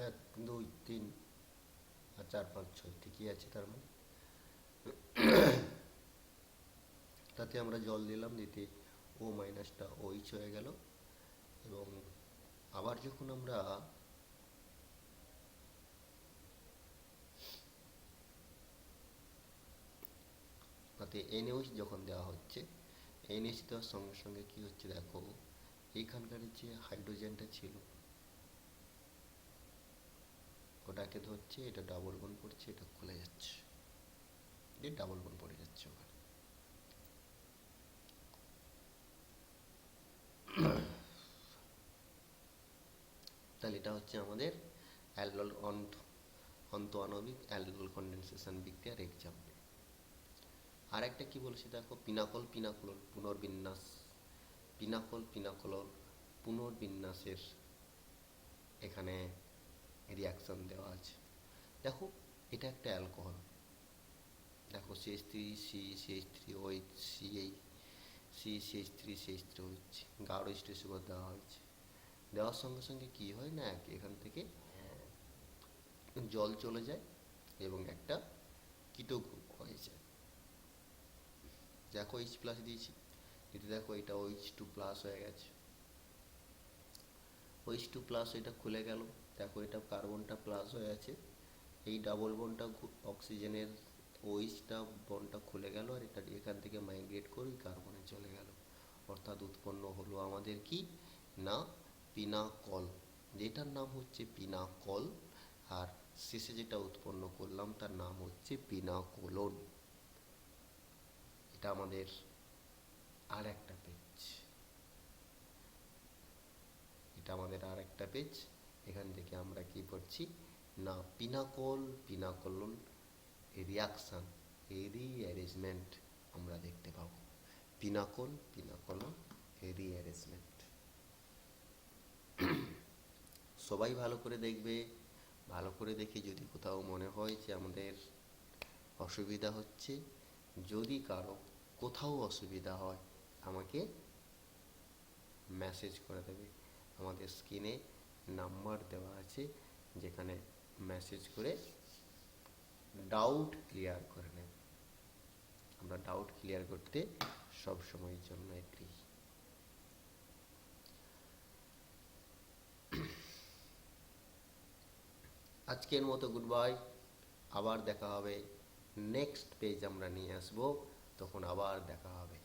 1 2 3 আর 4 5 6 ঠিকই আছে। তার মানে তাতে আমরা জল দিলাম, দিতে ও মাইনাসটা OH হয়ে গেল এবং আবার যখন আমরা তাতে NaOH যখন দেওয়া হচ্ছে, NaOH দেওয়ার সঙ্গে সঙ্গে কী হচ্ছে দেখো, এইখানকার যে হাইড্রোজেনটা ছিল ওটাকে ধরছে, এটা ডাবল বন্ড পড়ছে, এটা খুলে যাচ্ছে, দিয়ে ডাবল বন্ড পড়ে যাচ্ছে ওখানে। তাহলে এটা হচ্ছে আমাদের অ্যালল অন্তঃআণবিক অ্যালল কনডেনসেশন বিক্রিয়ার এক্সাম্পল। আর একটা কি বলেছে দেখো, পিনাকল পিনাকলর পুনর্বিন্যাস, পিনাকল পিনাকলর পুনর্বিন্যাসের এখানে রিয়াকশন দেওয়া আছে। দেখো এটা একটা অ্যালকোহল, দেখো CH3CH3OH CH3CH3OH গাঢ় H2 সুগার দেওয়া হয়েছে। দেওয়ার সঙ্গে সঙ্গে কি হয় না, এখান থেকে জল চলে যায় এবং একটা কিটো গ্রুপ হয়ে যায়। দেখো H প্লাস দিয়েছি, কিন্তু দেখো এটা OH2 প্লাস হয়ে গেছে, OH2 প্লাস এটা খুলে গেল, দেখো এটা কার্বনটা প্লাস হয়ে আছে, এই ডাবল বন্ডটা অক্সিজেনের OH-টা বন্ডটা খুলে গেল আর এটা এখান থেকে মাইগ্রেট করে কার্বনে চলে গেল, অর্থাৎ উৎপন্ন হলো আমাদের কি না পিনাকল, যেটার নাম হচ্ছে পিনাকল, আর শেষে যেটা উৎপন্ন করলাম তার নাম হচ্ছে পিনাকোলন। এটা আমাদের আর একটা পেজ, এটা আমাদের আর একটা পেজ। এখান থেকে আমরা কি পড়ছি না পিনাকল পিনাকোলন রিয়াকশান রিঅ্যারেঞ্জমেন্ট আমরা দেখতে পাবো, পিনাকল পিনাকোলন রিঅ্যারেঞ্জমেন্ট। সবাই ভালো করে দেখবে, ভালো করে দেখে যদি কোথাও মনে হয় যে আমাদের অসুবিধা হচ্ছে, যদি কারো কোথাও অসুবিধা হয় আমাকে মেসেজ করে দেবে, আমাদের স্ক্রিনে নাম্বার দেওয়া আছে, যেখানে মেসেজ করে ডাউট ক্লিয়ার করে নেব। আমরা ডাউট ক্লিয়ার করতে সব সময়ের জন্য এগ্রি। আজকের মতো গুড বাই, আবার দেখা হবে, নেক্সট পেজ আমরা নিয়ে আসবো, তখন আবার দেখা হবে।